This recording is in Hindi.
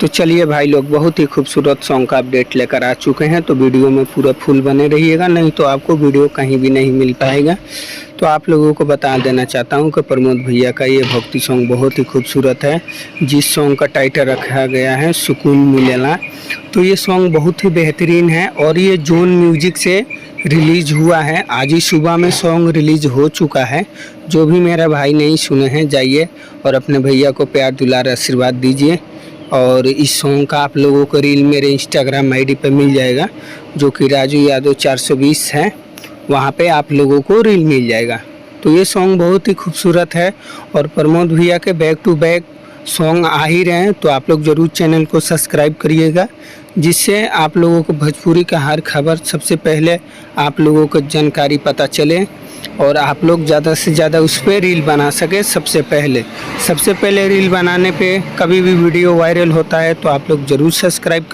तो चलिए भाई लोग, बहुत ही खूबसूरत सॉन्ग का अपडेट लेकर आ चुके हैं। तो वीडियो में पूरा फुल बने रहिएगा, नहीं तो आपको वीडियो कहीं भी नहीं मिल पाएगा। तो आप लोगों को बता देना चाहता हूं कि प्रमोद भैया का ये भक्ति सॉन्ग बहुत ही खूबसूरत है, जिस सॉन्ग का टाइटल रखा गया है सुकून मिलेला। तो ये सॉन्ग बहुत ही बेहतरीन है और ये जोन म्यूजिक से रिलीज हुआ है। आज ही सुबह में सॉन्ग रिलीज हो चुका है। जो भी मेरा भाई नहीं सुने हैं, जाइए और अपने भैया को प्यार दुलार आशीर्वाद दीजिए। और इस सॉन्ग का आप लोगों को रील मेरे इंस्टाग्राम आईडी पे मिल जाएगा, जो कि राजू यादव 420 है। वहाँ पे आप लोगों को रील मिल जाएगा। तो ये सॉन्ग बहुत ही खूबसूरत है और प्रमोद भैया के बैक टू बैक सॉन्ग आ ही रहे हैं। तो आप लोग ज़रूर चैनल को सब्सक्राइब करिएगा, जिससे आप लोगों को भोजपुरी का हर खबर सबसे पहले आप लोगों को जानकारी पता चले और आप लोग ज़्यादा से ज़्यादा उस पर रील बना सके। सबसे पहले रील बनाने पे कभी भी वीडियो वायरल होता है, तो आप लोग ज़रूर सब्सक्राइब करें।